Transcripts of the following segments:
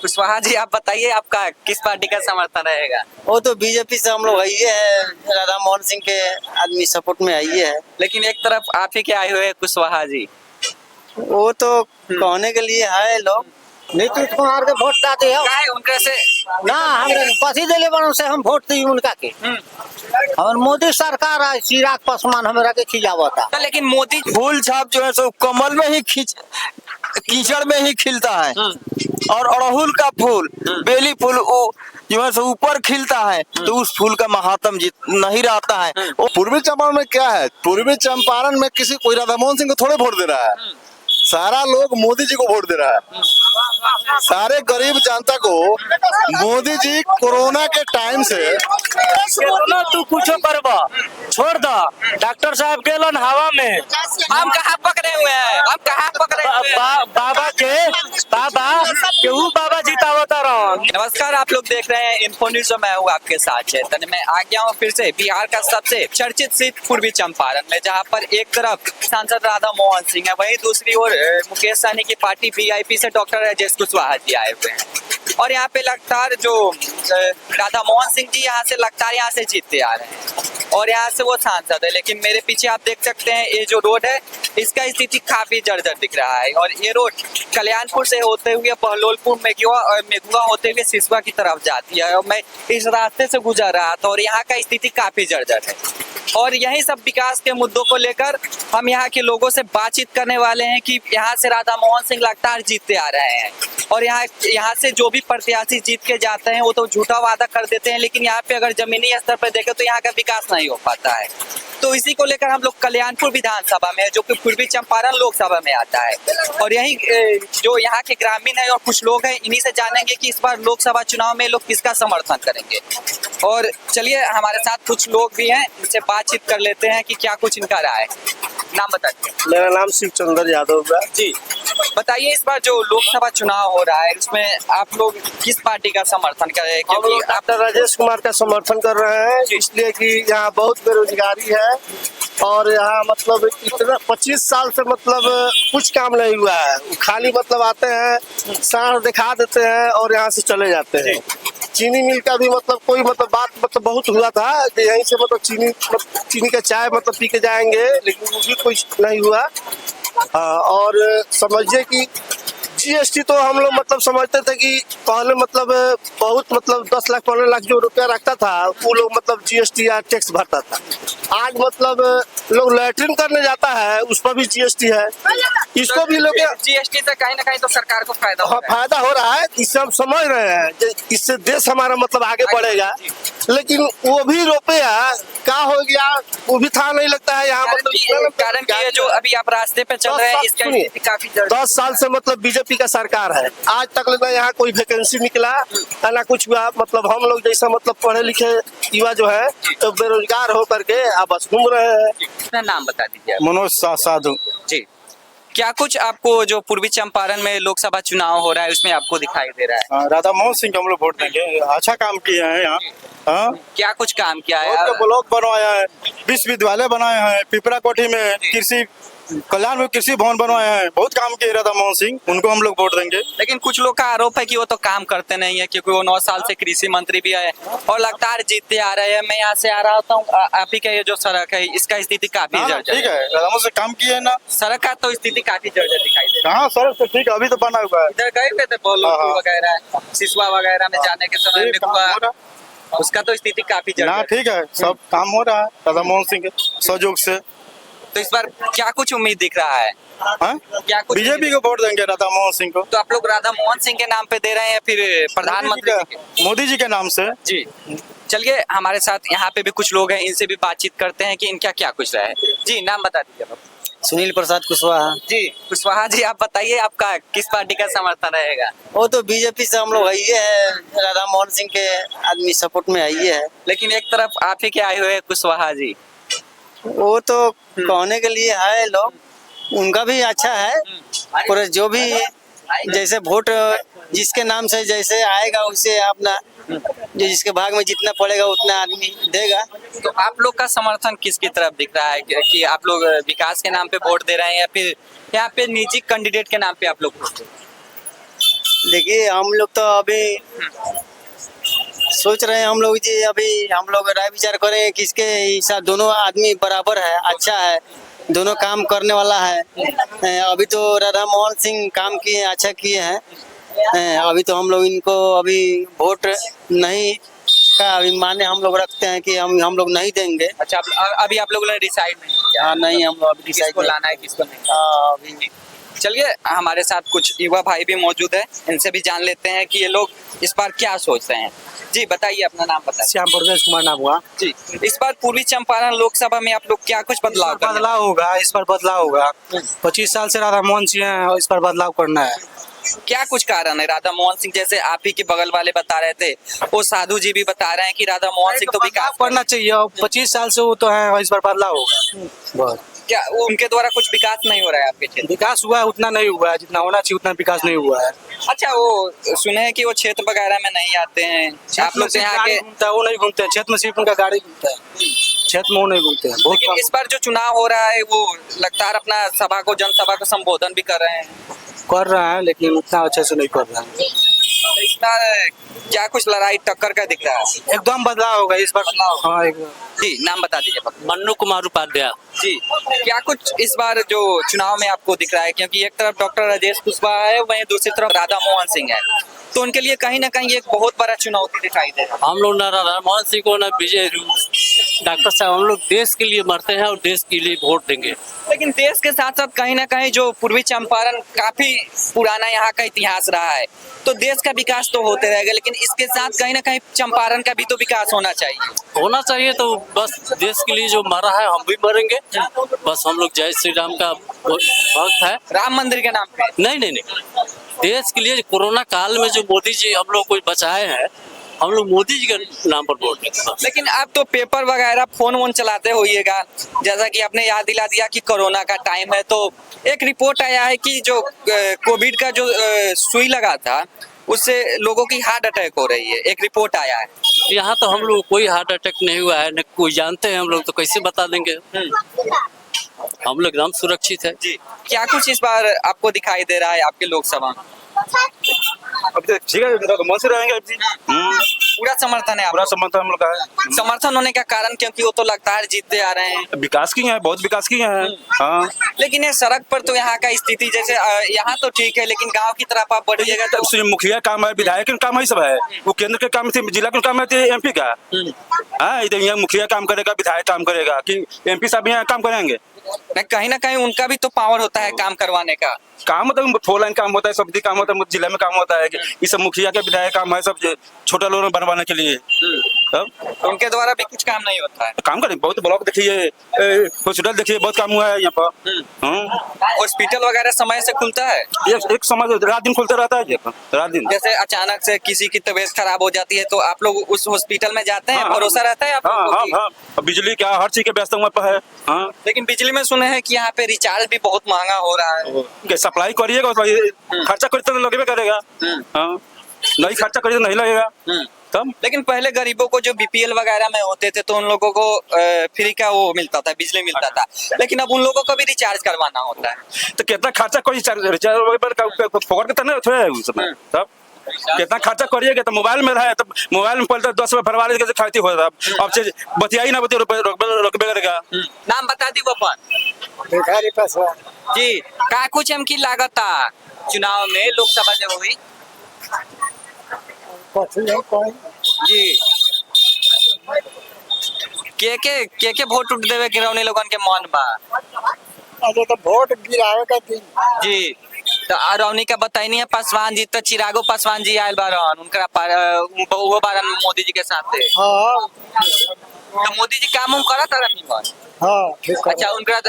कुशवाहा जी, आप बताइए आपका किस पार्टी का समर्थन रहेगा? वो तो बीजेपी से हम लोग आइए है, राधा मोहन सिंह के आदमी सपोर्ट में आइए है। लेकिन एक तरफ आप ही के आए हुए हैं कुशवाहा जी। वो तो कहने के लिए है लोग नीतीश कुमार के वोट डाले हो क्या है उनके से? ना, हम पसी दिले बनो से हम वोट दी उनका के। और मोदी सरकार है, चिराग पासवान हमरा के खिलावता। लेकिन मोदी फूल छाप जो है सो कमल में ही कीचड़ में ही खिलता है। और अड़हुल का फूल, बेली फूल वो जो है सो ऊपर खिलता है, तो उस फूल का महात्म नहीं रहता है। पूर्वी चंपारण में क्या है, पूर्वी चंपारण में किसी कोई राधा मोहन सिंह को थोड़े वोट दे रहा है, सारा लोग मोदी जी को वोट दे रहा है। सारे गरीब जनता को मोदी जी कोरोना के टाइम से तू कुछ करबा छोड़ दो, डॉक्टर साहब गेलन हवा में, हम कहाँ पकड़े हुए हैं? हम कहाँ पकड़े हुए हैं? बाबा जीतावता रहो। नमस्कार, आप लोग देख रहे हैं इन्फो न्यूज और मैं हूँ आपके साथ चैतन्य। मैं आ गया हूँ फिर से बिहार का सबसे चर्चित सीट पूर्वी चंपारण में, जहाँ पर एक तरफ सांसद राधा मोहन सिंह है, वहीं दूसरी ओर मुकेश सहनी की पार्टी वीआईपी से डॉक्टर राजेश कुशवाहा जी आए हुए हैं। और यहाँ पे लगातार जो राधा मोहन सिंह जी यहाँ से लगातार यहाँ से जीतते आ रहे हैं और यहाँ से वो सांसद है। लेकिन मेरे पीछे आप देख सकते हैं ये जो रोड है, इसका स्थिति काफी जर्जर दिख रहा है। और ये रोड कल्याणपुर से होते हुए बहलोलपुर मेघुआ होते हुए सिसवा की तरफ जाती है। और मैं इस रास्ते से गुजर रहा था और यहाँ का स्थिति काफी जर्जर है। और यही सब विकास के मुद्दों को लेकर हम यहाँ के लोगों से बातचीत करने वाले हैं कि यहाँ से राधा मोहन सिंह लगातार जीतते आ रहे हैं और यहाँ से जो भी प्रत्याशी जीत के जाते हैं वो तो झूठा वादा कर देते हैं, लेकिन यहाँ पे अगर जमीनी स्तर पर देखें तो यहाँ का विकास नहीं हो पाता है। तो इसी को लेकर हम लोग कल्याणपुर विधानसभा में, जो कि पूर्वी चंपारण लोकसभा में आता है, और यही जो यहाँ के ग्रामीण है और कुछ लोग हैं, इन्हीं से जानेंगे कि इस बार लोकसभा चुनाव में लोग किसका समर्थन करेंगे। और चलिए हमारे साथ कुछ लोग भी हैं, इनसे बातचीत कर लेते हैं कि क्या कुछ इनका राय है। नाम बताइए। मेरा नाम शिवचंद्र यादव है जी, बताइए इस बार जो लोकसभा चुनाव हो रहा है उसमें आप लोग किस पार्टी का समर्थन कर रहे हैं? हम लोग डॉक्टर राजेश कुमार का समर्थन कर रहे हैं, इसलिए कि यहाँ बहुत बेरोजगारी है और यहाँ मतलब इतना 25 साल से मतलब कुछ काम नहीं हुआ है। खाली मतलब आते हैं, साँढ़ दिखा देते हैं और यहाँ से चले जाते हैं। चीनी मिल का भी मतलब कोई मतलब बात मतलब बहुत हुआ था कि यहीं से मतलब चीनी का चाय मतलब पी के जाएंगे, लेकिन वो भी कुछ नहीं हुआ। और समझिए कि जीएसटी तो हम लोग मतलब समझते थे कि पहले मतलब बहुत मतलब 10 लाख 15 लाख जो रुपया रखता था वो लोग मतलब जीएसटी या टैक्स भरता था। आज मतलब लोग लैट्रिन करने जाता है उस पर भी जीएसटी है, इसको भी लोग जीएसटी से कहीं ना कहीं तो सरकार को फायदा हो रहा है। इससे हम समझ रहे हैं कि इससे देश हमारा मतलब आगे बढ़ेगा, लेकिन वो भी रुपया क्या हो गया वो भी था नहीं लगता है यहाँ मतलब। कारण कि ये जो अभी आप रास्ते पे चल रहे हैं इसका स्थिति काफी 10 साल से मतलब बीजेपी का सरकार है, आज तक ना यहाँ कोई वैकेंसी निकला ना कुछ हुआ। मतलब हम लोग जैसा मतलब पढ़े लिखे युवा जो है तो बेरोजगार होकर के आप बस घूम रहे हैं। अपना नाम बता दीजिए। मनोज साधु जी, क्या कुछ आपको जो पूर्वी चंपारण में लोकसभा चुनाव हो रहा है उसमें आपको दिखाई दे रहा है? राधा मोहन सिंह को हम लोग वोट देंगे, अच्छा काम किए हैं यहाँ। हाँ, क्या कुछ काम किया है? ब्लॉक बनवाया है, विश्वविद्यालय बनाए हैं, पिपरा कोठी में कृषि कल्याण में कृषि भवन बनवाए हैं, बहुत काम किए राधा मोहन सिंह, उनको हम लोग वोट देंगे। लेकिन कुछ लोग का आरोप है कि वो तो काम करते नहीं है, क्योंकि वो 9 साल से कृषि मंत्री भी है और लगातार जीतते आ रहे हैं। मैं यहाँ से आ रहा होता हूँ, आप ही का ये जो सड़क है इसका स्थिति काफी जर्जर ठीक है, राधा मोहन से काम किए है ना। सड़क का तो स्थिति काफी जर्जर दिखाई दे रहा है। हाँ सड़क तो ठीक है, अभी तो बना हुआ है। इधर गए हुए थे बहलोलपुर वगैरह सिसवा वगैरह में जाने के समय में उसका तो स्थिति काफी जर्जर। ठीक है, सब काम हो रहा है राधा मोहन सिंह के सहयोग से। तो इस बार क्या कुछ उम्मीद दिख रहा है? क्या कुछ बीजेपी को वोट देंगे राधा मोहन सिंह को। तो आप लोग राधा मोहन सिंह के नाम पे दे रहे हैं या फिर प्रधानमंत्री मोदी जी के नाम से? जी, चलिए हमारे साथ यहाँ पे भी कुछ लोग हैं, इनसे भी बातचीत करते हैं कि इनका क्या कुछ रहा है। जी, नाम बता दीजिए। सुनील प्रसाद कुशवाहा। जी, कुशवाहा जी, आप बताइए आपका किस पार्टी का समर्थन रहेगा? वो तो बीजेपी से हम लोग आइए है, राधा मोहन सिंह के आदमी सपोर्ट में आइए है। लेकिन एक तरफ आप ही के आए हुए हैं कुशवाहा जी। वो तो कहने के लिए है लोग, उनका भी अच्छा है, और जो भी जैसे वोट जिसके नाम से जैसे आएगा उसे अपना जो जिसके भाग में जितना पड़ेगा उतना आदमी देगा। तो आप लोग का समर्थन किसकी तरफ दिख रहा है कि आप लोग विकास के नाम पे वोट दे रहे हैं या फिर यहाँ पे निजी कैंडिडेट के नाम पे आप लोग वोट दे रहे हैं? देखिए हम लोग तो अभी सोच रहे हैं हम लोग जी, अभी हम लोग राय विचार करें किसके हिसाब दोनों आदमी बराबर है, अच्छा है, दोनों काम करने वाला है। अभी तो राधा मोहन सिंह काम किए, अच्छा किए हैं। अभी तो हम लोग इनको अभी वोट नहीं का अभी माने हम लोग रखते हैं कि हम लोग नहीं देंगे। अच्छा, अभी आप लोगों ने डिसाइड नहीं किया? हाँ नहीं, हम लोग अभी डिसाइड किसको लाना है किसको नहीं? अभी चलिए, हमारे साथ कुछ युवा भाई भी मौजूद है, इनसे भी जान लेते हैं कि ये लोग इस बार क्या सोच रहे हैं। जी बताइए, अपना नाम बताइए। श्याम प्रवेश कुमार नाम हुआ जी, इस बार पूर्वी चंपारण लोकसभा में आप लोग क्या कुछ बदलाव करने? बदलाव होगा, इस पर बदलाव होगा। 25 साल से राधा मोहन सिंह हैं और इस पर बदलाव करना है। क्या कुछ कारण है? राधा मोहन सिंह जैसे आप ही के बगल वाले बता रहे थे, वो साधु जी भी बता रहे हैं कि राधा मोहन सिंह तो विकास करना चाहिए और 25 साल से वो तो है और इस पर बदलाव होगा। बस क्या उनके द्वारा कुछ विकास नहीं हो रहा है आपके क्षेत्र? विकास हुआ है, उतना नहीं हुआ है जितना होना चाहिए, उतना विकास नहीं हुआ है। अच्छा, वो सुने हैं कि वो क्षेत्र वगैरह में नहीं आते हैं, आप लोग से यहाँ के? घूमता है वो नहीं घूमते हैं, क्षेत्र में सिर्फ उनका गाड़ी घूमता है, क्षेत्र में वो नहीं घूमते हैं। बहुत लेकिन इस बार जो चुनाव हो रहा है वो लगातार अपना सभा को जनसभा को संबोधन भी कर रहे हैं। कर रहा है लेकिन उतना अच्छे से नहीं कर रहा है। इस बार क्या कुछ लड़ाई टक्कर का दिख रहा है? एकदम बदलाव होगा इस बार। हाँ एकदम। जी, नाम बता दीजिए। मन्नू कुमार उपाध्याय। जी, क्या कुछ इस बार जो चुनाव में आपको दिख रहा है? क्योंकि एक तरफ डॉक्टर राजेश कुशवाहा है, वहीं दूसरी तरफ राधा मोहन सिंह है, तो उनके लिए कहीं ना कहीं एक बहुत बड़ा चुनौती दिखाई दे रहा है। हम लोग न राधा मोहन सिंह को न विजय डॉक्टर साहब, हम लोग देश के लिए मरते हैं और देश के लिए वोट देंगे। लेकिन देश के साथ साथ कहीं ना कहीं जो पूर्वी चंपारण काफी पुराना यहाँ का इतिहास रहा है, तो देश का विकास तो होते रहेगा, लेकिन इसके साथ कहीं ना कहीं चंपारण का भी तो विकास होना चाहिए। होना चाहिए तो बस देश के लिए जो मरा है हम भी मरेंगे। बस हम लोग जय श्री राम का भक्त है। राम मंदिर के नाम पे नहीं नहीं नहीं, देश के लिए कोरोना काल में जो मोदी जी हम लोग को बचाए हैं, हम लोग मोदी जी के नाम पर वोट देंगे। लेकिन आप तो पेपर वगैरह फोन वोन चलाते होइएगा, जैसा कि आपने याद दिला दिया कि कोरोना का टाइम है, तो एक रिपोर्ट आया है कि जो कोविड का जो सुई लगा था उससे लोगों की हार्ट अटैक हो रही है, एक रिपोर्ट आया है। यहाँ तो हम लोग कोई हार्ट अटैक नहीं हुआ है, न कोई जानते हैं हम लोग, तो कैसे बता देंगे। हम लोग एकदम सुरक्षित है। जी, क्या कुछ इस बार आपको दिखाई दे रहा है आपके लोकसभा में? अब तो ठीक है, मन से रहेंगे जी। पूरा समर्थन है आप? पूरा समर्थन हम लोग का है। समर्थन होने का कारण क्योंकि वो तो लगातार जीतते आ रहे हैं। विकास की है, बहुत विकास की है। हाँ, लेकिन ये सड़क पर तो यहाँ का स्थिति जैसे यहाँ तो ठीक है, लेकिन गांव की तरफ आप बढ़िएगा तो मुखिया काम है, विधायक का काम है, सब है। वो केंद्र के काम थे, जिला का काम है, एमपी का। हाँ, इधर यहाँ मुखिया काम करेगा, विधायक काम करेगा कि एमपी साहब यहाँ काम करेंगे? कहीं ना कहीं उनका भी तो पावर होता है काम करवाने का। काम होता है, फोर लाइन काम होता है, सब्जी काम होता है, जिला में काम होता है कि ये सब मुखिया के विधायक काम है, सब छोटा लोग बनवाने के लिए। तो उनके द्वारा भी कुछ काम नहीं होता है। काम करें, बहुत ब्लॉक देखिए, हॉस्पिटल देखिए, बहुत काम हुआ है यहाँ पर। हॉस्पिटल वगैरह समय से खुलता है? एक समय रात दिन खुलता रहता है, रात दिन। जैसे अचानक से किसी की तबीयत खराब हो जाती है तो आप लोग उस हॉस्पिटल में जाते हैं? भरोसा रहता है आप लोगों को कि? हाँ, बिजली क्या हर चीज के व्यवस्था वहाँ पर है। हाँ, लेकिन बिजली में सुने हैं कि यहाँ पे रिचार्ज भी बहुत महंगा हो रहा है। सप्लाई करिएगा, खर्चा करिए तो लगेगा करेगा। हाँ, नहीं खर्चा करिए तो नहीं लगेगा तब। लेकिन पहले गरीबों को जो बीपीएल वगैरह में होते थे तो उन लोगों को फ्री का वो मिलता था, बिजली मिलता था, लेकिन अब उन लोगों को भी रिचार्ज करवाना होता है। तो कितना खर्चा कोई रिचार्ज फोकट के नहीं है उस समय तब। कितना खर्चा करिएगा तो मोबाइल में रहा है, तो मोबाइल में पहले 10 रुपये भरवा लीजिए, खाती हो अब से बतियाई ना बतिया रुकबे करेगा। नाम बता दी अपन जी। का कुछ हमकी लागत था चुनाव में, लोकसभा जब हुई जी, के वोट उठ देवे गिरौनी लोगन के मन बा? अरे तो वोट गिरावे का दिन जी, तो रौनी का बताई नहीं है। पासवान जी तो चिरागो पासवान जी आयल बारन, उनका वो बारन मोदी जी के साथ थे। हाँ तो मोदी जी काम उम करा था निमन? हाँ ठीक है। अच्छा, उनका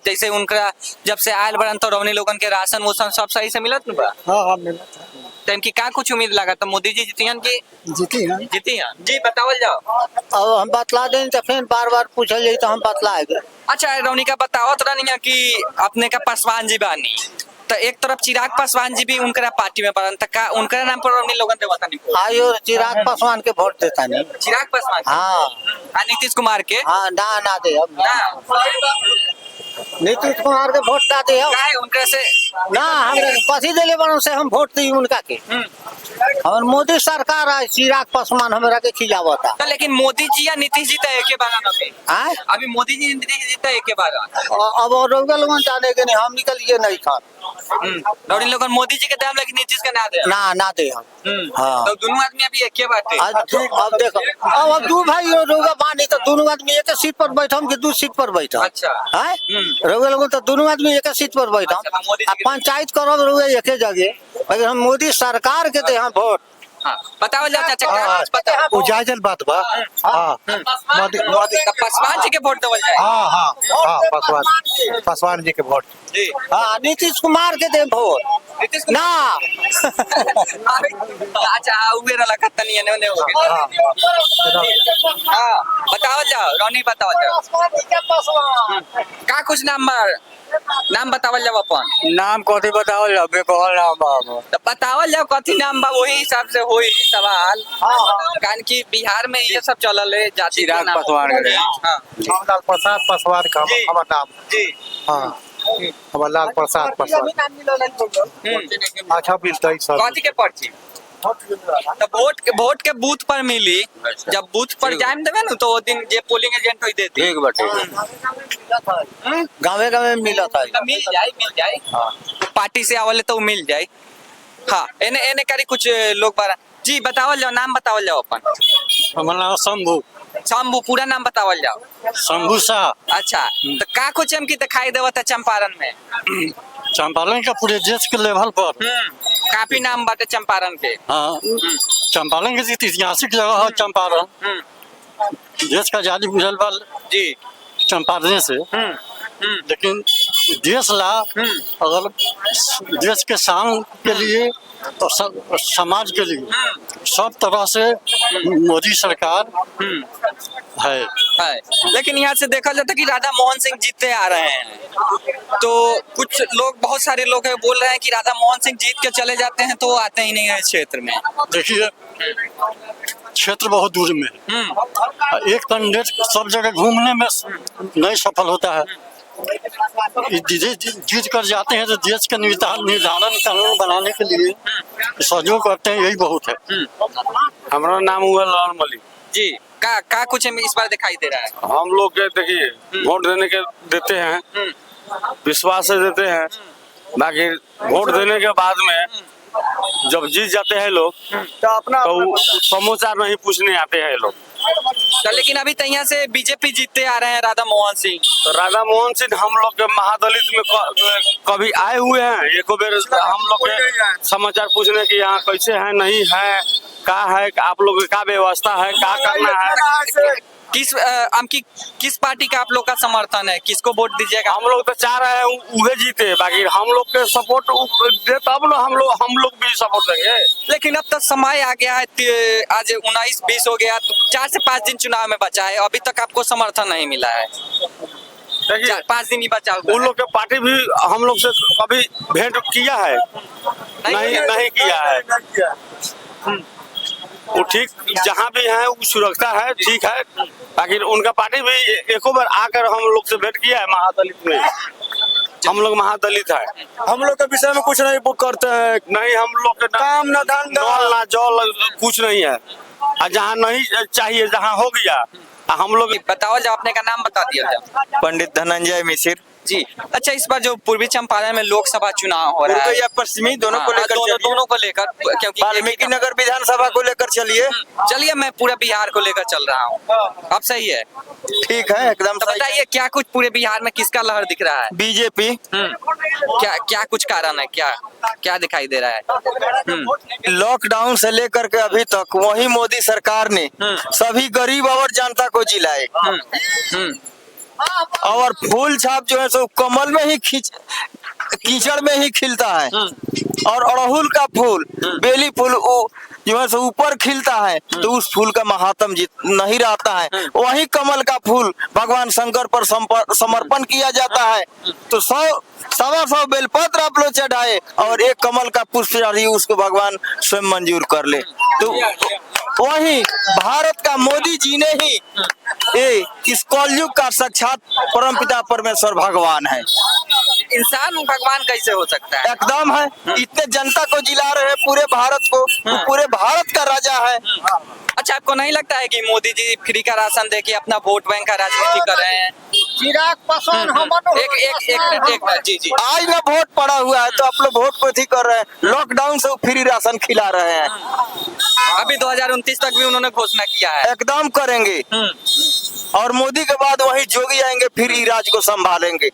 जैसे उनका जब से आयल बारन तो रौनी लोगन के राशन वोशन सब सही से मिलत न बा? हाँ मिला था। तो इनकी का कुछ उम्मीद लगा तो मोदी जी जीती की? जीती है जीती हैं जी, बतावल जाओ। अब हम बतला दें तो फिर बार बार पूछल जाए तो हम बतलाएंगे। अच्छा, रौनी का बतावत रहनी है कि अपने का पासवान जी बानी, तो एक तरफ चिराग पासवान जी भी उनका पार्टी में बरन, का उनका नाम पर रौनी लोगन देवता नहीं? आयो चिराग पासवान के वोट देता नहीं। चिराग पासवान? हाँ। नीतीश कुमार के? हाँ ना दे अब ना। नीतीश कुमार के वोट ना दे अब। उनका से ना हमरे कथी दिले बनो से हम वोट दी उनका के और मोदी सरकार है चिराग पासवान हमरा के खिलावता तो लेकिन मोदी जी या नीतीश जी तो एक ही बार में हैं अभी मोदी जी नीतीश जी तो एक ही बार अब रोगा लोगन जाने के नहीं हम निकलिए नहीं था और इन लोगों मोदी जी के टाइम लेकिन नीतीश का ना दे ना दे हम हाँ। तो दोनों आदमी अभी एक ही बात है अब देखो अब दू भाई रोगा बानी तो दोनों आदमी एक सीट पर बैठम कि दू सीट पर बैठम अच्छा हैं रोगा लोगन तो दोनों आदमी एक सीट पर बैठम अच्छा, मोदी जी के- पंचायत करब रोगा एक जगह लेकिन हम मोदी सरकार के दे हम वोट हाँ बताओ जा चाचा क्या कुछ पता है उजाजल बात बा हाँ मोदी तो पासवान जी के वोट देवल जाए हाँ हाँ हाँ पासवान जी के वोट जी हाँ नीतीश कुमार के दे वोट नीतीश ना अच्छा उबे रला खतनी है ने हो गया हाँ बताओ जाओ रोनी बताओ जाओ का कुछ नाम बतावल जाओ अपन नाम कथी बतावल जाबे कहल नाम बाबू तो बतावल जाओ कथी नाम बा वही हिसाब से होई सवाल कारण कि बिहार में ये सब चलल है जाति के चिराग नाम पासवान के। हाँ रामलाल प्रसाद पासवान का जी। हमार नाम जी हाँ हमार लाल प्रसाद पासवान अच्छा मिलता है सब कथी के पर्ची तो वोट के बूथ पर मिली जब बूथ पर जाम देवे ना तो वो दिन जे पोलिंग एजेंट होई देती ठीक बटे गावे गावे मिला था तो मिल जाए पार्टी से आवले तो मिल जाए हाँ एने एने करी कुछ लोग बारा जी बतावल जाओ नाम बतावल जाओ अपन हमार नाम शंभू शंभू पूरा नाम बतावल जाओ शंभू शाह अच्छा तो का कुछ हम की दिखाई देवत है चंपारण में चंपारण का पूरे देश के लेवल पर काफी नाम बाटे चंपारण के हाँ चंपारण के ऐतिहासिक जगह है चंपारण देश का आजादी बुझल बा जी चंपारण से लेकिन देश ला अगर देश के शान के लिए और समाज के लिए सब तरह से मोदी सरकार है लेकिन यहाँ से देखा जाता कि राधा मोहन सिंह जीतते आ रहे हैं तो कुछ लोग बहुत सारे लोग हैं बोल रहे हैं कि राधा मोहन सिंह जीत के चले जाते हैं तो वो आते ही नहीं है इस क्षेत्र में देखिए क्षेत्र बहुत दूर में है एक कैंडिडेट सब जगह घूमने में नहीं सफल होता है जीत कर जाते हैं तो देश के निर्धारण कानून बनाने के लिए सहयोग करते हैं यही बहुत है हमारा नाम हुआ लाल मलिक जी का कुछ इस बार दिखाई दे रहा है हम लोग के देखिए वोट देते हैं विश्वास से देते हैं बाकी वोट देने के बाद में जब जीत जाते हैं लोग तो समाचार नहीं पूछने आते हैं लोग तो लेकिन अभी तो यहाँ से बीजेपी जीतते आ रहे हैं राधा मोहन सिंह तो राधा मोहन सिंह हम लोग के महादलित में कभी आए हुए हैं एक बार हम लोग के समाचार पूछने की यहाँ कैसे है नहीं है का है आप लोग का व्यवस्था है का करना है किस पार्टी का आप लोग का समर्थन है किसको वोट दीजिएगा हम लोग तो चाह रहे हैं उहे जीते बाकी हम लोग के सपोर्ट दे तब ना हम लोग भी सपोर्ट देंगे लेकिन अब तक समय आ गया है आज 19-20 हो गया तो 4 से 5 दिन चुनाव में बचा है अभी तक आपको समर्थन नहीं मिला है देखिए 5 दिन ही बचा हुआ उन लोग के पार्टी भी हम लोग से कभी भेंट किया है नहीं किया है वो ठीक जहाँ भी है वो सुरक्षा है ठीक है बाकी उनका पार्टी भी एको बार आकर हम लोग से भेंट किया है महादलित में हम लोग महादलित है हम लोग के विषय में कुछ नहीं करते हैं नहीं हम लोग के काम ना धंधा ना जल कुछ नहीं है और जहाँ नहीं चाहिए जहाँ हो गया हम लोग बताओ जो आपने का नाम बता दिया था पंडित धनंजय मिश्र जी अच्छा इस बार जो पूर्वी चंपारण में लोकसभा चुनाव हो रहा है या पश्चिमी दोनों को लेकर दोनों को लेकर क्योंकि वाल्मीकि नगर विधानसभा को लेकर चलिए चलिए मैं पूरा बिहार को लेकर चल रहा हूँ अब सही है ठीक है एकदम तो बताइए क्या कुछ पूरे बिहार में किसका लहर दिख रहा है बीजेपी क्या कुछ कारण है क्या दिखाई दे रहा है लॉकडाउन से लेकर के अभी तक वही मोदी सरकार ने सभी गरीब और जनता को जिलाए और फूल छाप जो है सो कमल में ही कीचड़ में ही खिलता है और अड़हुल का फूल बेली फूल जो है सो ऊपर खिलता है तो उस फूल का महात्म नहीं रहता है वही कमल का फूल भगवान शंकर पर समर्पण किया जाता है तो 100 बेलपत्र आप लोग चढ़ाए और एक कमल का पुष्प चढ़ी उसको भगवान स्वयं मंजूर कर ले तो वही भारत का मोदी जी ने ही इस कलयुग का साक्षात परमपिता परमेश्वर भगवान है इंसान भगवान कैसे हो सकता है? एकदम है। इतने जनता को जिला रहे हैं, पूरे भारत को, वो पूरे भारत का राजा है। अच्छा, आपको नहीं लगता है कि मोदी जी फ्री का राशन देके अपना वोट बैंक का राजनीति कर रहे हैं? चिराग पासवान हम एक मिनट, जी। आज ना वोट पड़ा हुआ है तो आप लोग वोट को अथी कर रहे हैं। लॉकडाउन से वो फ्री राशन खिला रहे हैं। अभी 2029 तक भी उन्होंने घोषणा किया है। एकदम करेंगे। और मोदी के बाद वही जोगी आएंगे, फिर ही राज को संभालेंगे।